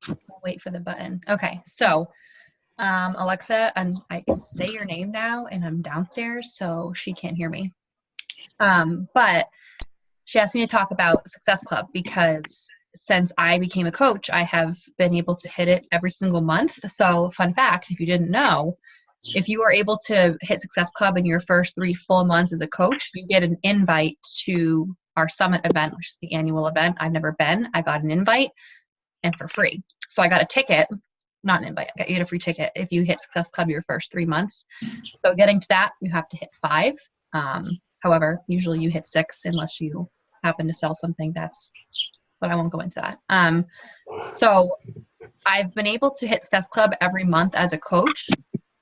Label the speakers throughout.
Speaker 1: I'll wait for the button. Okay, so Alexa, I can say your name now, and I'm downstairs, so she can't hear me. But she asked me to talk about Success Club because since I became a coach, I have been able to hit it every single month. So, fun fact, if you didn't know, if you are able to hit Success Club in your first 3 full months as a coach, you get an invite to our summit event, which is the annual event. I've never been. I got an invite and for free. So I got a ticket, not an invite. You get a free ticket if you hit Success Club your first 3 months. So getting to that, you have to hit 5. However, usually you hit 6 unless you happen to sell something but I won't go into that. So I've been able to hit Success Club every month as a coach.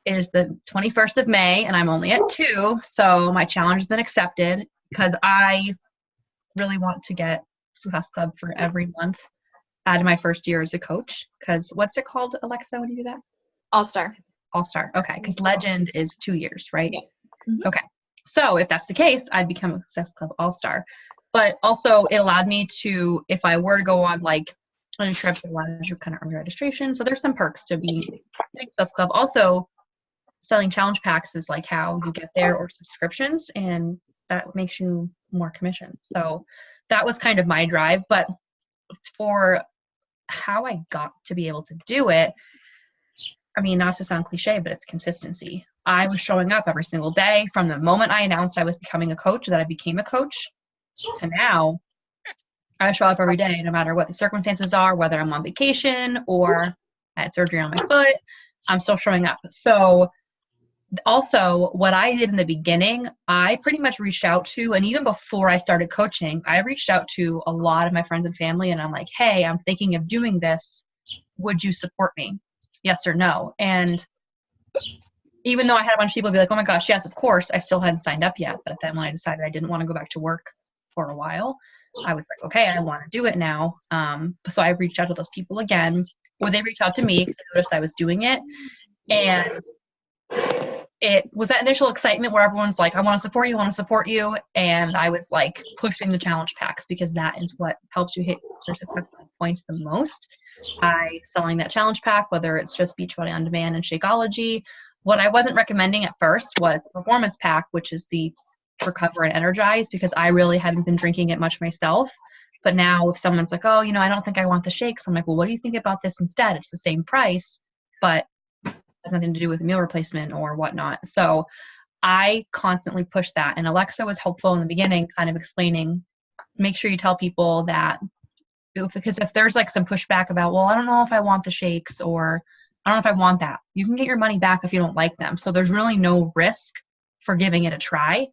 Speaker 1: It is the 21st of May, and I'm only at 2, so my challenge has been accepted because I really want to get Success Club for every month out of my first year as a coach. Because what's it called, Alexa, when you do that?
Speaker 2: All-Star.
Speaker 1: All-Star, okay, because Legend is 2 years, right?
Speaker 2: Yeah. Mm-hmm.
Speaker 1: Okay, so if that's the case, I'd become a Success Club All-Star. But also, it allowed me to, if I were to go on, like, on a trip, it allows you kind of earn registration. So there's some perks to being in Success Club. Also, selling challenge packs is like how you get there, or subscriptions, and that makes you more commission. So that was kind of my drive. But for how I got to be able to do it, I mean, not to sound cliche, but it's consistency. I was showing up every single day from the moment I announced I was becoming a coach, that I became a coach, to now. I show up every day, no matter what the circumstances are, whether I'm on vacation or I had surgery on my foot, I'm still showing up. So also, what I did in the beginning, I pretty much reached out to, and even before I started coaching, I reached out to a lot of my friends and family, and I'm like, hey, I'm thinking of doing this. Would you support me? Yes or no? And even though I had a bunch of people be like, oh my gosh, yes, of course, I still hadn't signed up yet. But then when I decided I didn't want to go back to work for a while, I was like, okay, I want to do it now. So I reached out to those people again, or they reached out to me because they noticed I was doing it. And it was that initial excitement where everyone's like, I want to support you, I want to support you. And I was like pushing the challenge packs because that is what helps you hit your Success Club points the most. By selling that challenge pack, whether it's just Beachbody On Demand and Shakeology. What I wasn't recommending at first was the Performance Pack, which is the Recover and Energize, because I really hadn't been drinking it much myself. But now if someone's like, oh, I don't think I want the shakes, I'm like, well, what do you think about this instead? It's the same price, but it has nothing to do with meal replacement or whatnot. So I constantly push that. And Alexa was helpful in the beginning, kind of explaining, make sure you tell people that, because if there's like some pushback about, well, I don't know if I want the shakes, or I don't know if I want that, you can get your money back if you don't like them. So there's really no risk for giving it a try.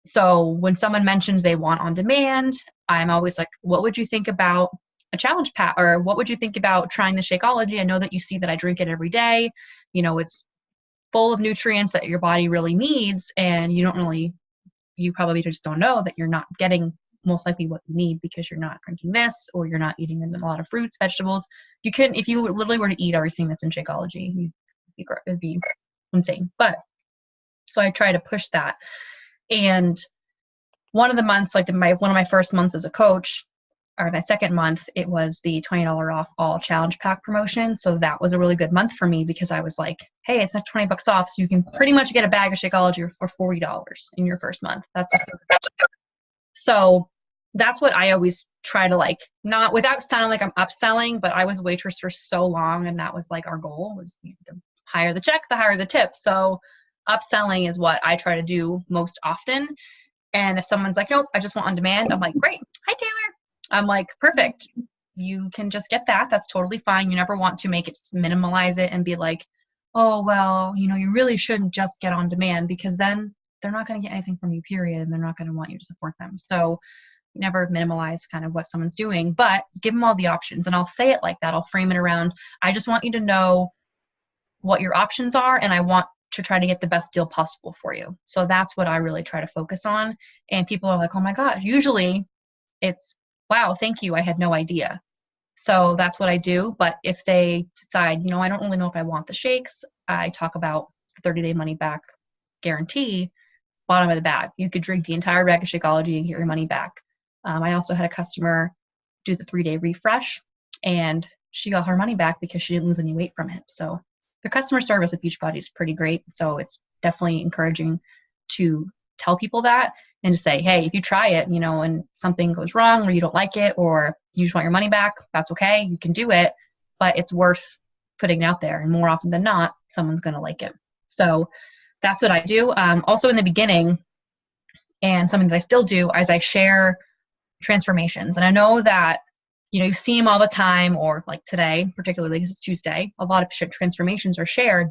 Speaker 1: So when someone mentions they want on demand, I'm always like, what would you think about a challenge pack? Or what would you think about trying the Shakeology? I know that you see that I drink it every day. It's full of nutrients that your body really needs. And you probably just don't know that you're not getting most likely what you need because you're not drinking this, or you're not eating a lot of fruits, vegetables. You can, if you literally were to eat everything that's in Shakeology, it'd be insane. But so I try to push that. And one of the months, like one of my first months as a coach, or my second month, it was the $20 off all challenge pack promotion. So that was a really good month for me because I was like, hey, it's not $20 off. So you can pretty much get a bag of Shakeology for $40 in your first month. So that's what I always try to, like, not without sounding like I'm upselling, but I was a waitress for so long, and that was like our goal was the higher the check, the higher the tip. So upselling is what I try to do most often. And if someone's like, nope, I just want on demand, I'm like, great. Hi, Taylor. I'm like, perfect. You can just get that. That's totally fine. You never want to make it, minimalize it and be like, oh, well, you really shouldn't just get on demand, because then they're not going to get anything from you, period. And they're not going to want you to support them. So you never minimalize kind of what someone's doing, but give them all the options. And I'll say it like that. I'll frame it around, I just want you to know what your options are, and I want to try to get the best deal possible for you. So that's what I really try to focus on. And people are like, oh my God, usually it's, wow, thank you, I had no idea. So that's what I do. But if they decide, I don't really know if I want the shakes, I talk about the 30-day money back guarantee, bottom of the bag. You could drink the entire bag of Shakeology and get your money back. I also had a customer do the 3-day refresh, and she got her money back because she didn't lose any weight from it. So the customer service at Beachbody is pretty great. So it's definitely encouraging to tell people that and to say, hey, if you try it, you know, and something goes wrong or you don't like it or you just want your money back, that's okay. You can do it, but it's worth putting it out there. And more often than not, someone's going to like it. So that's what I do. Also in the beginning, and something that I still do, is I share transformations. And I know that, you know, you see them all the time, or like today, particularly because it's Tuesday, a lot of transformations are shared,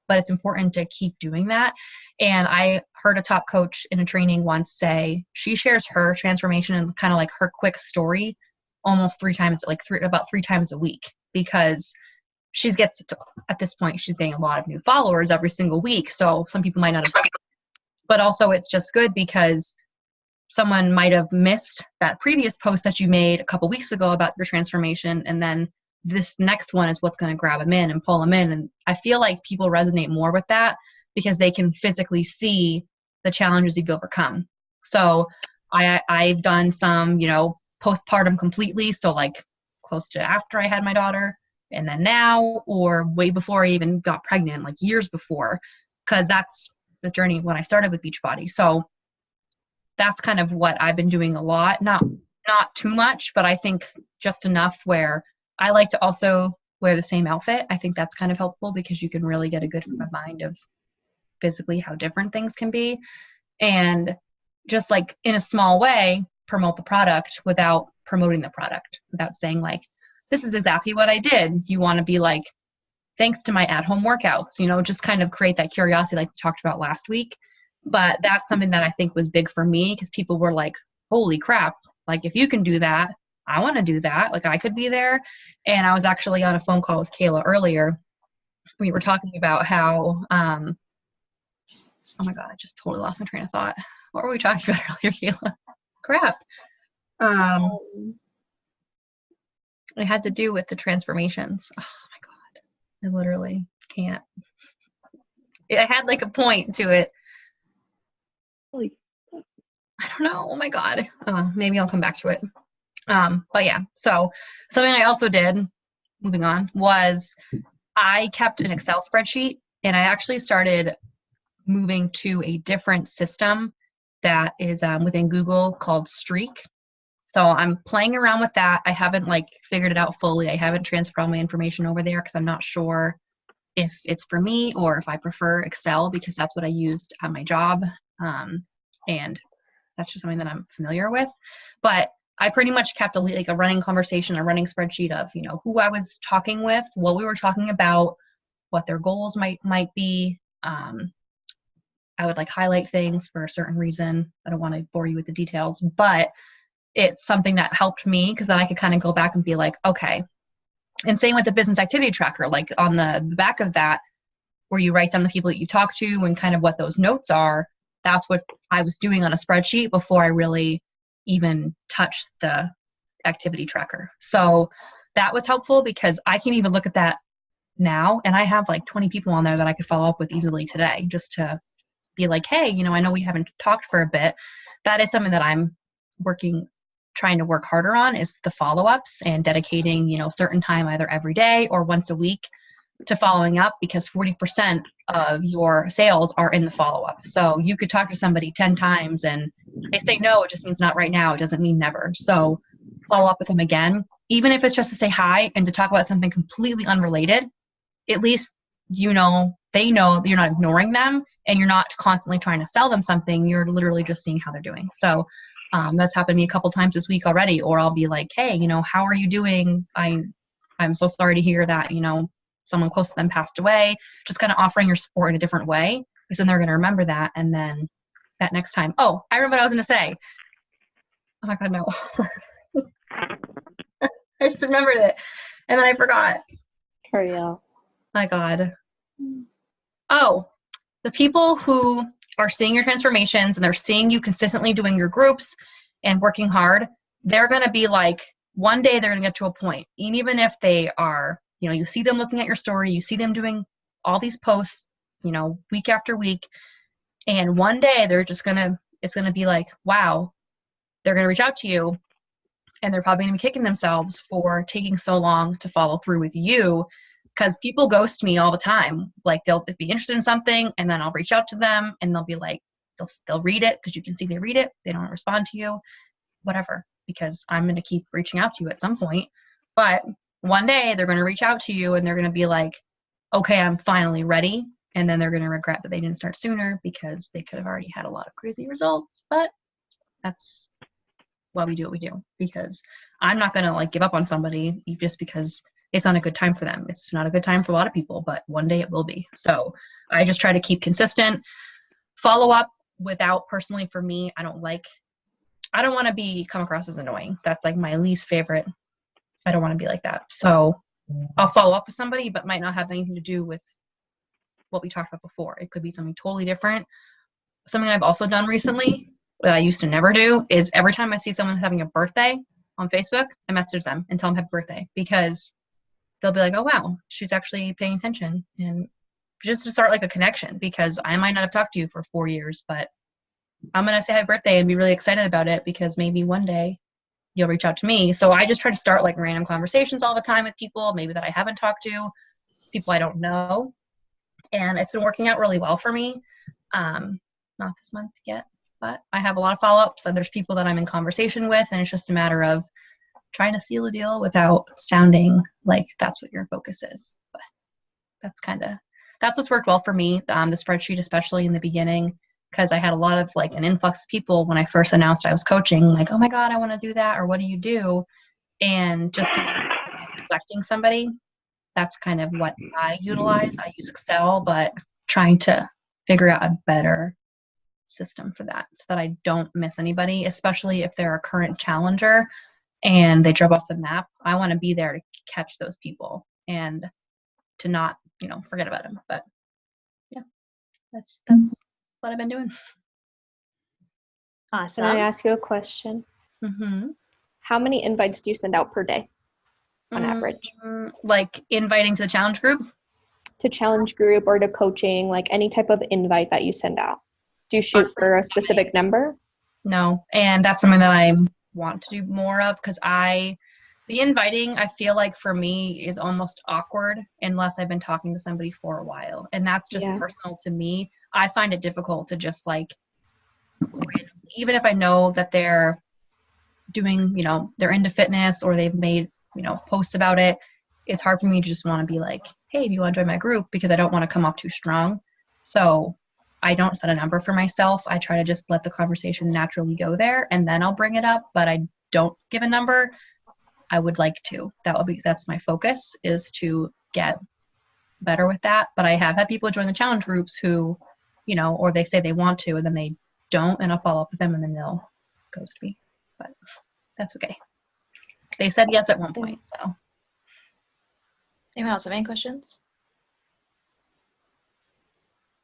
Speaker 1: but it's important to keep doing that. And I heard a top coach in a training once say she shares her transformation and kind of like her quick story almost about three times a week, because she gets to, at this point, she's getting a lot of new followers every single week. So some people might not have seen it, but also it's just good because someone might have missed that previous post that you made a couple weeks ago about your transformation. And then this next one is what's going to grab them in and pull them in. And I feel like people resonate more with that because they can physically see the challenges you've overcome. So I've done some, you know, postpartum completely. So like close to after I had my daughter, and then now, or way before I even got pregnant, like years before, because that's the journey when I started with Beachbody. So that's kind of what I've been doing a lot. Not too much, but I think just enough where I like to also wear the same outfit. I think that's kind of helpful because you can really get a good mind of physically how different things can be. And just like in a small way, promote the product without promoting the product, without saying like, this is exactly what I did. You want to be like, thanks to my at-home workouts, you know, just kind of create that curiosity like we talked about last week. But that's something that I think was big for me because people were like, holy crap, like if you can do that, I want to do that. Like I could be there. And I was actually on a phone call with Kayla earlier. We were talking about how, oh my God, I just totally lost my train of thought. What were we talking about earlier, Kayla? Crap. It had to do with the transformations. Oh my God. I literally can't. I had like a point to it. I don't know. Oh my God. Maybe I'll come back to it. But yeah, so something I also did, moving on, was I kept an Excel spreadsheet, and I actually started moving to a different system that is within Google called Streak. So I'm playing around with that. I haven't like figured it out fully. I haven't transferred all my information over there because I'm not sure if it's for me or if I prefer Excel because that's what I used at my job. And that's just something that I'm familiar with. But I pretty much kept a running conversation, a running spreadsheet of, you know, who I was talking with, what we were talking about, what their goals might be. I would like highlight things for a certain reason. I don't want to bore you with the details, but it's something that helped me because then I could kind of go back and be like, okay. And same with the business activity tracker, like on the back of that, where you write down the people that you talk to and kind of what those notes are. That's what I was doing on a spreadsheet before I really even touched the activity tracker. So that was helpful because I can even look at that now and I have like 20 people on there that I could follow up with easily today just to be like, hey, you know, I know we haven't talked for a bit. That is something that I'm trying to work harder on is the follow-ups and dedicating, you know, certain time either every day or once a week to following up because 40% of your sales are in the follow-up. So you could talk to somebody 10 times and they say no, it just means not right now. It doesn't mean never. So follow up with them again, even if it's just to say hi and to talk about something completely unrelated. At least, you know, they know that you're not ignoring them and you're not constantly trying to sell them something. You're literally just seeing how they're doing. So that's happened to me a couple times this week already, or I'll be like, hey, you know, how are you doing? I'm so sorry to hear that, you know, someone close to them passed away. Just kind of offering your support in a different way because then they're going to remember that. And then that next time, oh, I remember what I was going to say. Oh my God, no. I just remembered it. And then I forgot.
Speaker 2: Hurry up.
Speaker 1: My God. Oh, the people who are seeing your transformations and they're seeing you consistently doing your groups and working hard, they're going to be like, one day they're going to get to a point. And even if they are, you know, you see them looking at your story, you see them doing all these posts, you know, week after week. And one day they're just going to, it's going to be like, wow, they're going to reach out to you And they're probably going to be kicking themselves for taking so long to follow through with you, because people ghost me all the time. Like, they'll be interested in something, and then I'll reach out to them, and they'll be like, they'll read it, because you can see they read it. They don't respond to you, whatever, because I'm going to keep reaching out to you at some point. But one day they're going to reach out to you, and they're going to be like, okay, I'm finally ready. And then they're going to regret that they didn't start sooner, because they could have already had a lot of crazy results. But that's why we do what we do, because I'm not going to like give up on somebody just because it's not a good time for them. It's not a good time for a lot of people, but one day it will be. So I just try to keep consistent, follow up without, personally for me, I don't want to come across as annoying. That's like my least favorite. I don't want to be like that. So I'll follow up with somebody, but might not have anything to do with what we talked about before. It could be something totally different. Something I've also done recently that I used to never do is every time I see someone having a birthday on Facebook, I message them and tell them happy birthday, because they'll be like, oh, wow, she's actually paying attention. And just to start like a connection, because I might not have talked to you for 4 years, but I'm going to say happy birthday and be really excited about it, because maybe one day you'll reach out to me. So I just try to start like random conversations all the time with people, maybe that I haven't talked to, people I don't know. And it's been working out really well for me. Not this month yet, but I have a lot of follow-ups, and there's people that I'm in conversation with, and it's just a matter of trying to seal a deal without sounding like that's what your focus is. But that's what's worked well for me. The spreadsheet, especially in the beginning, because I had a lot of like an influx of people when I first announced I was coaching, like, oh my God, I want to do that, or what do you do? And just neglecting somebody, that's kind of what I utilize. I use Excel, but trying to figure out a better system for that so that I don't miss anybody, especially if they're a current challenger and they drop off the map. I want to be there to catch those people and to not, forget about them. But yeah, that's what I've been doing.
Speaker 2: Awesome. Can I ask you a question?
Speaker 1: Mm-hmm.
Speaker 2: How many invites do you send out per day on average?
Speaker 1: Like inviting to the challenge group?
Speaker 2: To challenge group or to coaching, like any type of invite that you send out. Do you shoot for a specific number?
Speaker 1: No, and that's something that I want to do more of, because the inviting, I feel like for me is almost awkward unless I've been talking to somebody for a while, and that's just personal to me. I find it difficult to just like, even if I know that they're doing, they're into fitness or they've made, posts about it, it's hard for me to just want to be like, hey, do you want to join my group? Because I don't want to come off too strong. So I don't set a number for myself. I try to just let the conversation naturally go there, and then I'll bring it up, but I don't give a number. I would like to. That's my focus, is to get better with that. But I have had people join the challenge groups who, or they say they want to, and then they don't, and I'll follow up with them, and then they'll ghost me. But that's okay. They said yes at one point, so.
Speaker 3: Anyone else have any questions?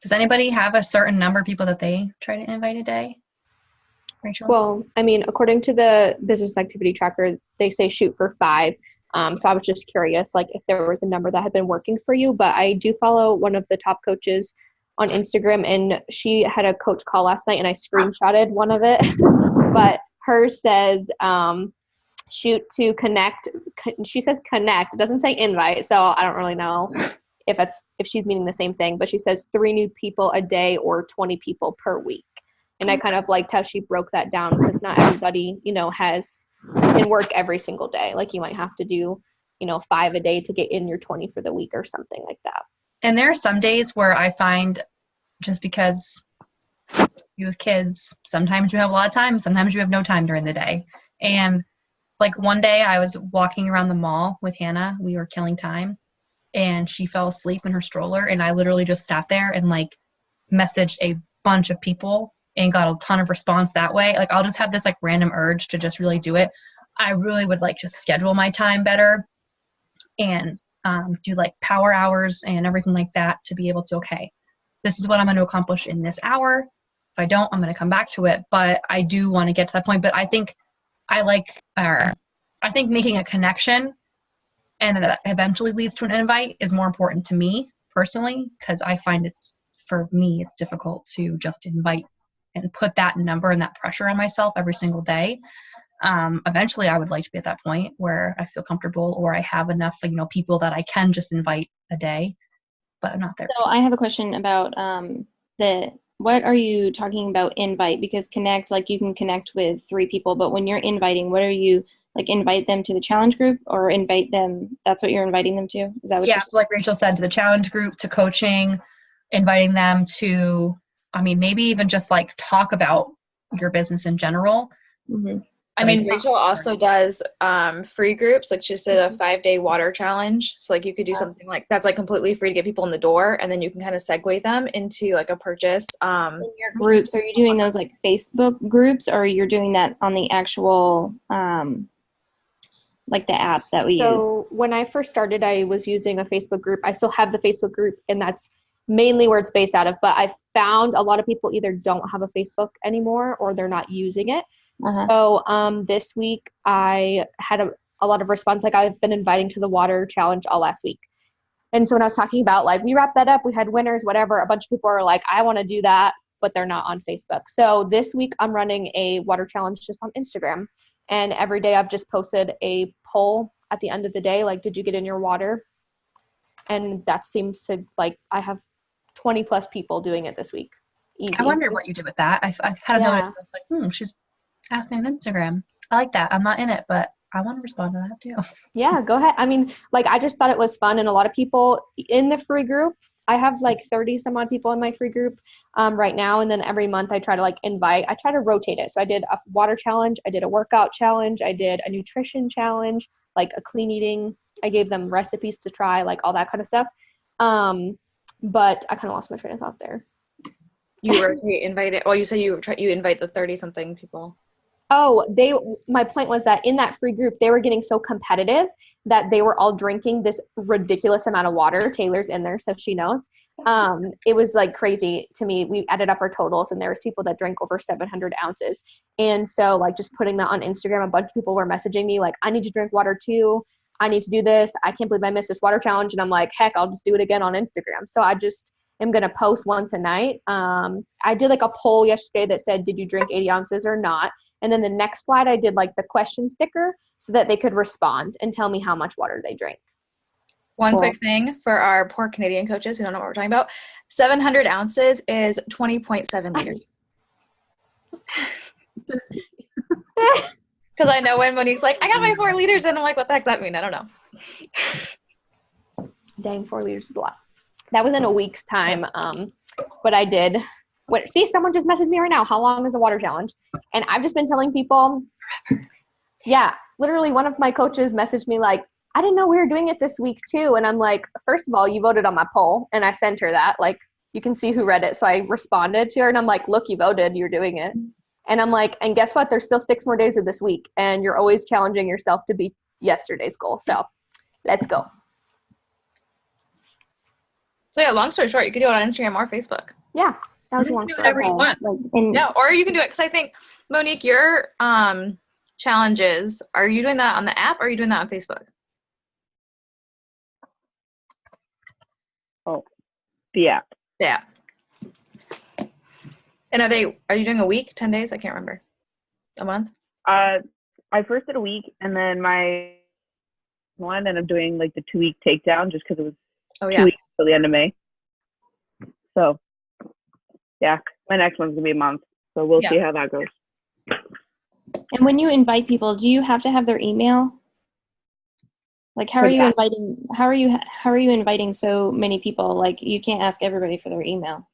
Speaker 1: Does anybody have a certain number of people that they try to invite a day? Rachel?
Speaker 2: Well, I mean, according to the business activity tracker, they say shoot for 5. So I was just curious, like, if there was a number that had been working for you. But I do follow one of the top coaches on Instagram, and she had a coach call last night, and I screenshotted one of it. But hers says shoot to connect. She says connect. It doesn't say invite, so I don't really know if she's meaning the same thing. But she says 3 new people a day or 20 people per week. And I kind of liked how she broke that down, because not everybody, can work every single day. Like, you might have to do, 5 a day to get in your 20 for the week or something like that.
Speaker 1: And there are some days where I find, just because you have kids, sometimes you have a lot of time, sometimes you have no time during the day. And like one day I was walking around the mall with Hannah, we were killing time, and she fell asleep in her stroller, and I literally just sat there and like messaged a bunch of people and got a ton of response that way. Like, I'll just have this like random urge to just really do it. I really would like to schedule my time better and do like power hours and everything like that to be able to, okay, this is what I'm going to accomplish in this hour. If I don't, I'm going to come back to it. But I do want to get to that point. But I think making a connection and that eventually leads to an invite is more important to me personally, because I find it's difficult to just invite and put that number and that pressure on myself every single day. Eventually I would like to be at that point where I feel comfortable or I have enough, people that I can just invite a day, but I'm not there.
Speaker 4: So I have a question about what are you talking about invite? Because connect, like you can connect with 3 people, but when you're inviting, what are you, like invite them to the challenge group or invite them, that's what you're inviting them to? Is that what
Speaker 1: Yeah,
Speaker 4: you're
Speaker 1: so like Rachel said, to the challenge group, to coaching, inviting them to, maybe even just like talk about your business in general.
Speaker 4: Mm-hmm.
Speaker 3: I mean, Rachel also does free groups. Like she just did a 5-day water challenge. So like you could do something like that's like completely free to get people in the door, and then you can kind of segue them into like a purchase.
Speaker 4: In your groups, are you doing those like Facebook groups, or you're doing that on the actual like the app that we use?
Speaker 2: So when I first started, I was using a Facebook group. I still have the Facebook group, and that's mainly where it's based out of. But I found a lot of people either don't have a Facebook anymore or they're not using it. So this week I had a lot of response. Like I've been inviting to the water challenge all last week. And so when I was talking about like, we wrapped that up, we had winners, whatever, a bunch of people are like, I want to do that, but they're not on Facebook. So this week I'm running a water challenge just on Instagram. And every day I've just posted a poll at the end of the day, like, did you get in your water? And that seems to like, I have 20 plus people doing it this week. Easy.
Speaker 1: I wonder what you did with that. I kind of noticed, I was like, she's asking on Instagram. I like that. I'm not in it, but I want to respond to that too.
Speaker 2: Yeah, go ahead. I mean, like, I just thought it was fun. And a lot of people in the free group, I have like 30 some odd people in my free group right now. And then every month I try to I try to rotate it. So I did a water challenge. I did a workout challenge. I did a nutrition challenge, like a clean eating. I gave them recipes to try, like all that kind of stuff. But I kind of lost my train of thought there.
Speaker 3: You rotate, invite it. Well, you said you invite the 30 something people.
Speaker 2: Oh, my point was that in that free group, they were getting so competitive that they were all drinking this ridiculous amount of water. Taylor's in there, so she knows. It was like crazy to me. We added up our totals, and there was people that drank over 700 ounces. And so like just putting that on Instagram, a bunch of people were messaging me like, I need to drink water too. I need to do this. I can't believe I missed this water challenge. And I'm like, heck, I'll just do it again on Instagram. So I just am going to post once a night. I did like a poll yesterday that said, did you drink 80 ounces or not? And then the next slide, I did like the question sticker so that they could respond and tell me how much water they drank.
Speaker 3: One quick thing for our poor Canadian coaches who don't know what we're talking about. 700 ounces is 20.7 liters. Because I know when Monique's like, I got my 4 liters, and I'm like, what the heck does that mean? I don't know.
Speaker 2: Dang, 4 liters is a lot. That was in a week's time. But I did. See, someone just messaged me right now. How long is the water challenge? And I've just been telling people, yeah, literally one of my coaches messaged me like, I didn't know we were doing it this week too. And I'm like, first of all, you voted on my poll. And I sent her that. Like, you can see who read it. So I responded to her and I'm like, look, you voted, you're doing it. And I'm like, and guess what? There's still 6 more days of this week. And you're always challenging yourself to beat yesterday's goal. So let's go.
Speaker 3: So yeah, long story short, you could do it on Instagram or Facebook.
Speaker 2: Yeah, that was a long
Speaker 1: Do
Speaker 2: story.
Speaker 1: whatever you want.
Speaker 3: No, or you can do it, because I think, Monique, your challenges, are you doing that on the app or are you doing that on Facebook?
Speaker 5: Oh, the app.
Speaker 3: Yeah. And are you doing a week, 10 days? I can't remember. A month?
Speaker 5: I first did a week, and then my one, and I'm doing like the 2-week takedown just because it was 2 weeks till the end of May. So, yeah, my next one's gonna be a month. So we'll see how that goes.
Speaker 4: And when you invite people, do you have to have their email? Like, how are you inviting so many people? Like, you can't ask everybody for their email.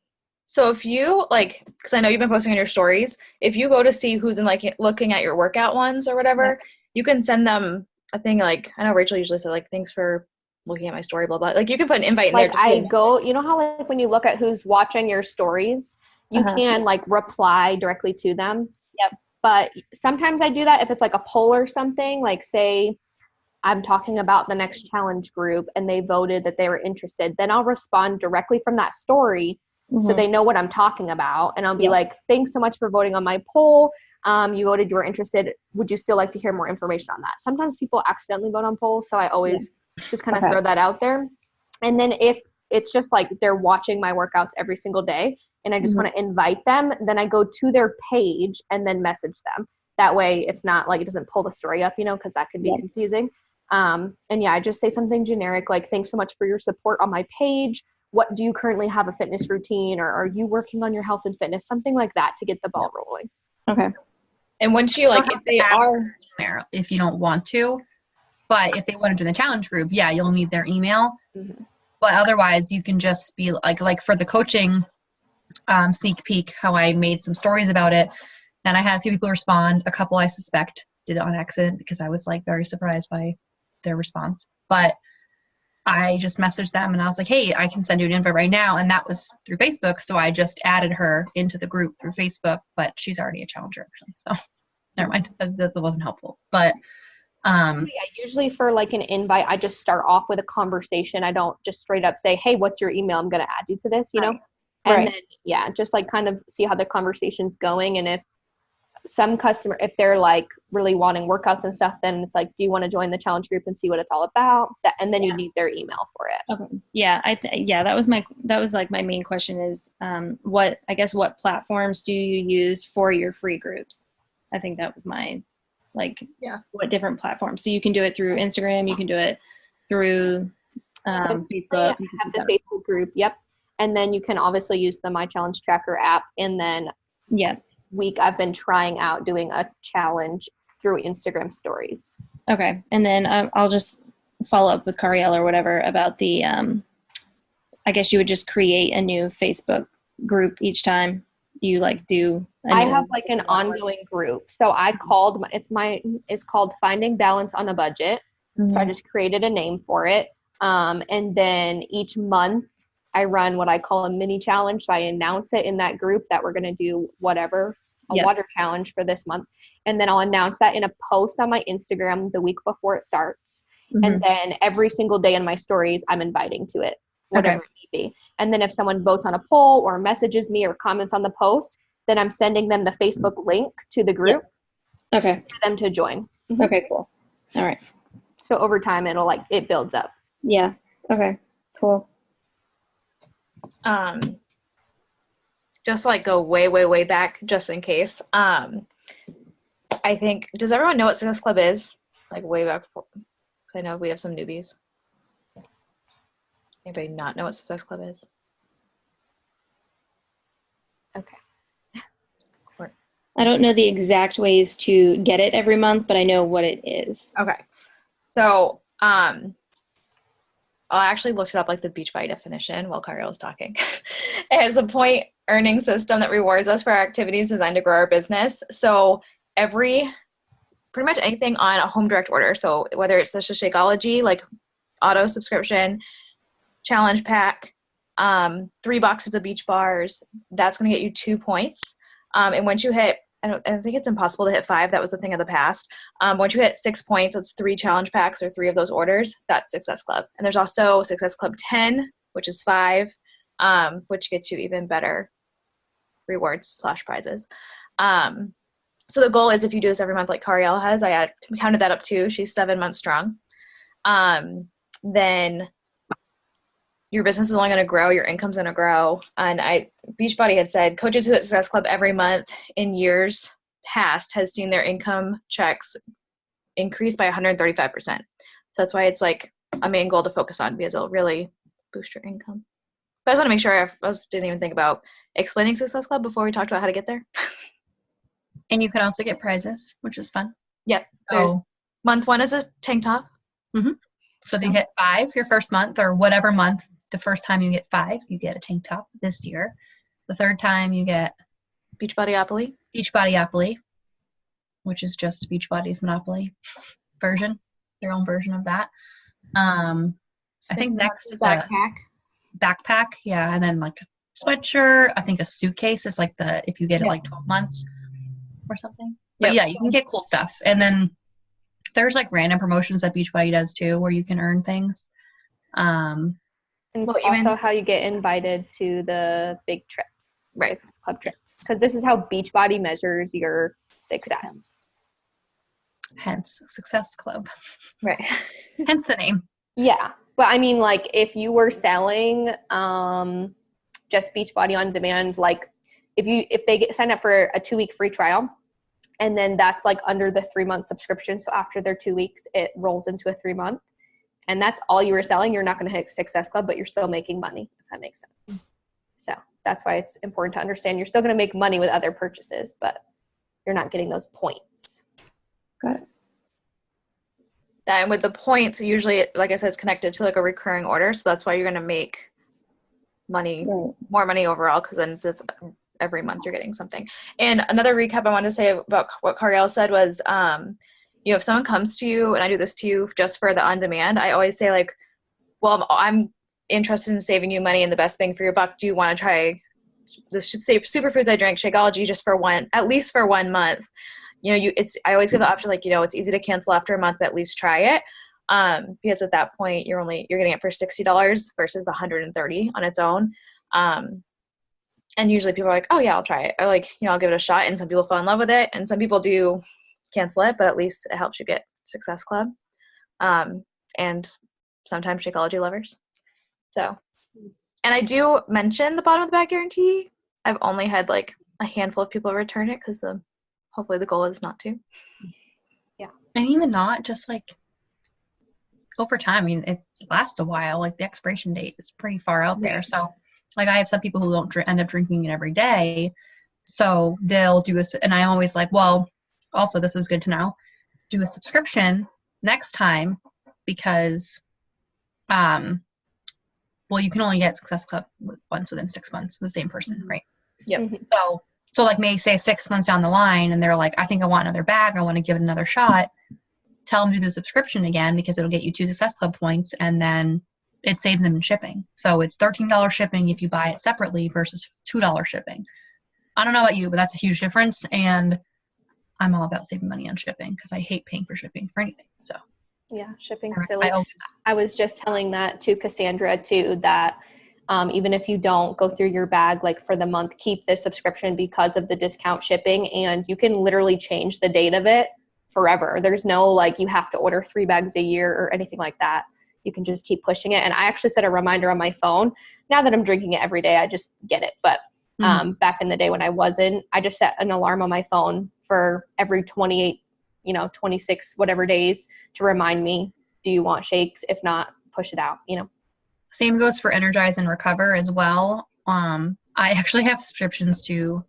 Speaker 3: So if you because I know you've been posting on your stories, if you go to see who's been looking at your workout ones or whatever, you can send them a thing. Like, I know Rachel usually says like, thanks for looking at my story, blah, blah. Like, you can put an invite in there.
Speaker 2: You know how like when you look at who's watching your stories, you can like reply directly to them.
Speaker 4: Yep.
Speaker 2: But sometimes I do that if it's like a poll or something, like say I'm talking about the next challenge group and they voted that they were interested, then I'll respond directly from that story. So they know what I'm talking about. And I'll be like, thanks so much for voting on my poll. You voted you were interested. Would you still like to hear more information on that? Sometimes people accidentally vote on polls. So I always just kind of throw that out there. And then if it's just like they're watching my workouts every single day and I just want to invite them, then I go to their page and then message them. That way it's not like it doesn't pull the story up, because that could be confusing. And yeah, I just say something generic like, thanks so much for your support on my page. What do you currently have a fitness routine, or are you working on your health and fitness? Something like that to get the ball rolling.
Speaker 4: Okay.
Speaker 3: And once you like, if they are,
Speaker 1: if you don't want to, but if they want to join the challenge group, yeah, you'll need their email.
Speaker 2: Mm-hmm.
Speaker 1: But otherwise, you can just be like for the coaching sneak peek, how I made some stories about it, and I had a few people respond. A couple I suspect did it on accident because I was like very surprised by their response. But I just messaged them and I was like, hey, I can send you an invite right now. And that was through Facebook. So I just added her into the group through Facebook, but she's already a challenger actually. So never mind. That wasn't helpful. But
Speaker 2: yeah, usually for like an invite, I just start off with a conversation. I don't just straight up say, hey, what's your email? I'm going to add you to this, know? And then, yeah, just like kind of see how the conversation's going. And if some customer, if they're like really wanting workouts and stuff, then it's like, do you want to join the challenge group and see what it's all about? And then you need their email for it.
Speaker 4: Okay. Yeah. That was like my main question is, what platforms do you use for your free groups? I think that was my, what different platforms. So you can do it through Instagram, you can do it through Facebook.
Speaker 2: Have the Facebook group. Yep. And then you can obviously use the My Challenge Tracker app. And then week I've been trying out doing a challenge through Instagram stories.
Speaker 4: Okay. And then I'll just follow up with Cariel or whatever about the, I guess you would just create a new Facebook group each time you do.
Speaker 2: I have like an ongoing group. So I called, it's called Finding Balance on a Budget. Mm-hmm. So I just created a name for it. And then each month I run what I call a mini challenge. So I announce it in that group that we're going to do whatever, water challenge for this month. And then I'll announce that in a post on my Instagram the week before it starts. Mm-hmm. And then every single day in my stories, I'm inviting to it, whatever it may be. And then if someone votes on a poll or messages me or comments on the post, then I'm sending them the Facebook link to the group for them to join.
Speaker 4: Mm-hmm. Okay, cool. All right.
Speaker 2: So over time, it builds up.
Speaker 4: Yeah. Okay, cool.
Speaker 3: Just go way, way, way back, just in case. I think, does everyone know what Success Club is? Way back before, because I know we have some newbies. Anybody not know what Success Club is?
Speaker 2: Okay.
Speaker 4: I don't know the exact ways to get it every month, but I know what it is.
Speaker 3: Okay. So, I actually looked it up, the Beachbody definition while Cariel was talking. It has a point earning system that rewards us for our activities designed to grow our business. So pretty much anything on a home direct order. So whether it's such a Shakeology, auto subscription, challenge pack, 3 boxes of Beach Bars, that's going to get you 2 points. And once you hit, I think it's impossible to hit 5. That was the thing of the past. Once you hit 6 points, it's 3 challenge packs or 3 of those orders. That's Success Club. And there's also Success Club 10, which is 5, which gets you even better rewards / prizes. So the goal is if you do this every month like Cariel has, I counted that up too. She's 7 months strong. Then your business is only going to grow, your income's going to grow. And Beachbody had said coaches who hit Success Club every month in years past has seen their income checks increase by 135%. So that's why it's a main goal to focus on, because it'll really boost your income. But I just want to make sure I didn't even think about explaining Success Club before we talked about how to get there.
Speaker 1: And you can also get prizes, which is fun.
Speaker 3: Yep. So month 1 is a tank top.
Speaker 1: Mm-hmm. So if you hit 5 your first month, or whatever month, the first time you get 5, you get a tank top this year. The third time you get
Speaker 3: Beachbodyopoly.
Speaker 1: Beachbodyopoly, which is just Beachbody's Monopoly version, their own version of that. I think next is
Speaker 3: backpack.
Speaker 1: Backpack, yeah, and then a sweatshirt. I think a suitcase is if you get it 12 months or something. But yeah, you can get cool stuff. And then there's random promotions that Beachbody does too, where you can earn things.
Speaker 2: And it's also how you get invited to the big trips,
Speaker 3: right?
Speaker 2: Club trips, because this is how Beachbody measures your success.
Speaker 1: Hence, Success Club.
Speaker 3: Right.
Speaker 1: Hence the name.
Speaker 2: Yeah, but I mean, if you were selling just Beachbody on demand, if they sign up for a 2-week free trial, And then that's like under the 3-month subscription. So after their 2 weeks, it rolls into a 3-month. And that's all you were selling. You're not going to hit Success Club, but you're still making money, if that makes sense. So that's why it's important to understand you're still going to make money with other purchases, but you're not getting those points.
Speaker 4: Got it.
Speaker 3: And with the points, usually, like I said, it's connected to like a recurring order. So that's why you're going to make money,
Speaker 4: Right.
Speaker 3: more money overall, because then it's every month you're getting something. And another recap I wanted to say about what Cariel said was, if someone comes to you, and I do this to you just for the on-demand, I always say like, well, I'm interested in saving you money and the best bang for your buck. Do you want to try, this should say Superfoods I Drank Shakeology just for at least for 1 month. I always give the option, like, it's easy to cancel after a month, but at least try it. Because at that point you're getting it for $60 versus the $130 on its own. And usually people are like, oh yeah, I'll try it. Or like, I'll give it a shot. And some people fall in love with it. And some people do cancel it, but at least it helps you get Success Club. And sometimes Shakeology lovers. So, and I do mention the bottom of the bag guarantee. I've only had like a handful of people return it because hopefully the goal is not to.
Speaker 1: Yeah. And even not, just like over time, I mean, it lasts a while. Like the expiration date is pretty far out there. So like I have some people who don't end up drinking it every day. So they'll do and I'm always like, well, also this is good to know, do a subscription next time because, well, you can only get Success Club once within 6 months with the same person, right?
Speaker 3: Yep.
Speaker 2: Mm-hmm.
Speaker 1: So like may say 6 months down the line and they're like, I think I want another bag. I want to give it another shot. Tell them to do the subscription again because it'll get you 2 Success Club points and then it saves them in shipping. So it's $13 shipping if you buy it separately versus $2 shipping. I don't know about you, but that's a huge difference. And I'm all about saving money on shipping because I hate paying for shipping for anything. So
Speaker 2: yeah, shipping's silly.
Speaker 1: I
Speaker 2: I was just telling that to Cassandra too, that even if you don't go through your bag like for the month, keep the subscription because of the discount shipping, and you can literally change the date of it forever. There's no like you have to order 3 bags a year or anything like that. You can just keep pushing it. And I actually set a reminder on my phone. Now that I'm drinking it every day, I just get it. But back in the day when I wasn't, I just set an alarm on my phone for every 28, 26, whatever days to remind me, do you want shakes? If not, push it out,
Speaker 1: Same goes for Energize and Recover as well. I actually have subscriptions to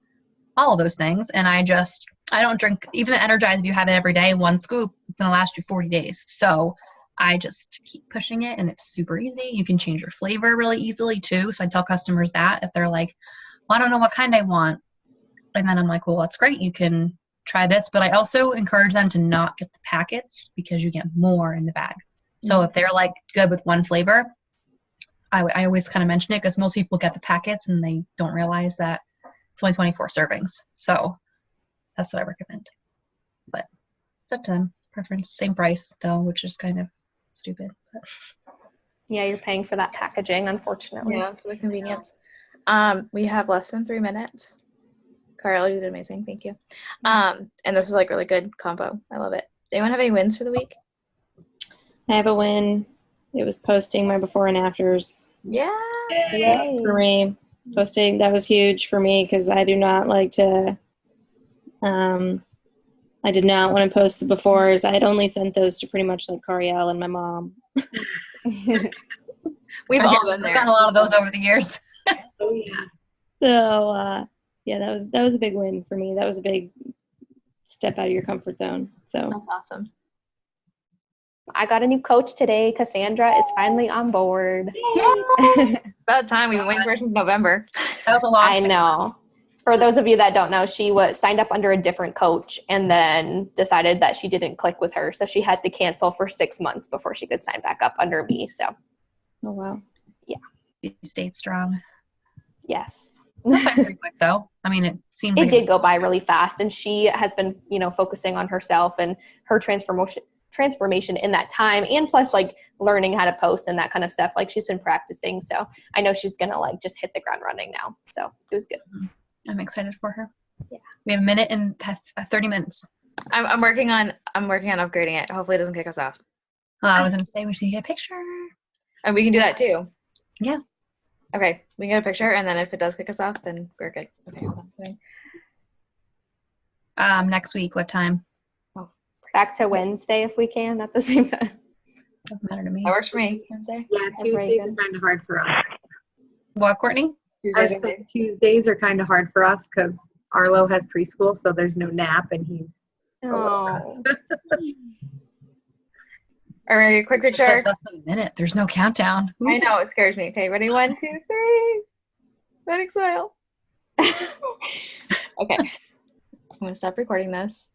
Speaker 1: all of those things. And I don't drink, even the Energize, if you have it every day, 1 scoop, it's going to last you 40 days. So I just keep pushing it and it's super easy. You can change your flavor really easily too. So I tell customers that if they're like, well, I don't know what kind I want. And then I'm like, well, that's great. You can try this. But I also encourage them to not get the packets because you get more in the bag. So if they're like good with 1 flavor, I always kind of mention it because most people get the packets and they don't realize that it's only 24 servings. So that's what I recommend. But it's up to them. Preference, same price though, which is kind of stupid. But.
Speaker 2: Yeah, you're paying for that packaging, unfortunately.
Speaker 3: Yeah, for the convenience. We have less than 3 minutes. Carl, you did amazing. Thank you. And this was like really good combo. I love it. Anyone have any wins for the week?
Speaker 4: I have a win. It was posting my before and afters.
Speaker 3: Yeah.
Speaker 2: Yay.
Speaker 4: For me, posting, that was huge for me because I do not like to, I did not want to post the befores. I had only sent those to pretty much like Cariel and my mom.
Speaker 3: We've all been there.
Speaker 1: We've done a lot of those over the years.
Speaker 4: Oh yeah. So yeah, that was a big win for me. That was a big step out of your comfort zone. So
Speaker 3: That's awesome.
Speaker 2: I got a new coach today. Cassandra is finally on board.
Speaker 3: About time. We've been waiting for it since November.
Speaker 1: That was a long
Speaker 2: I know. For those of you that don't know, she was signed up under a different coach and then decided that she didn't click with her. So she had to cancel for 6 months before she could sign back up under me. So.
Speaker 4: oh wow.
Speaker 1: You stayed strong.
Speaker 2: Yes.
Speaker 1: Pretty quick though. I mean, it seems
Speaker 2: It did go by really fast, and she has been, focusing on herself and her transformation in that time, and plus like learning how to post and that kind of stuff. Like she's been practicing, so I know she's gonna like just hit the ground running now. So it was good.
Speaker 1: I'm excited for her.
Speaker 2: Yeah.
Speaker 1: We have a minute and 30 minutes.
Speaker 3: I'm working on upgrading it. Hopefully it doesn't kick us off.
Speaker 1: I was gonna say we should get a picture.
Speaker 3: And we can do that too.
Speaker 1: Yeah.
Speaker 3: Okay, we can get a picture, and then if it does kick us off, then we're good. Okay, hold on.
Speaker 1: Next week, what time?
Speaker 2: Back to Wednesday if we can at the same time.
Speaker 1: Doesn't matter to me.
Speaker 3: That works for me. Wednesday.
Speaker 6: Yeah, Tuesdays are kind of hard for us.
Speaker 1: What, Courtney?
Speaker 6: Tuesdays are kind of hard for us because Arlo has preschool, so there's no nap, and he's.
Speaker 2: Oh.
Speaker 3: All right, quick picture.
Speaker 1: Less than a minute. There's no countdown.
Speaker 3: I know, it scares me. Okay, ready? 1, 2, 3. Wedding smile. Okay. I'm going to stop recording this.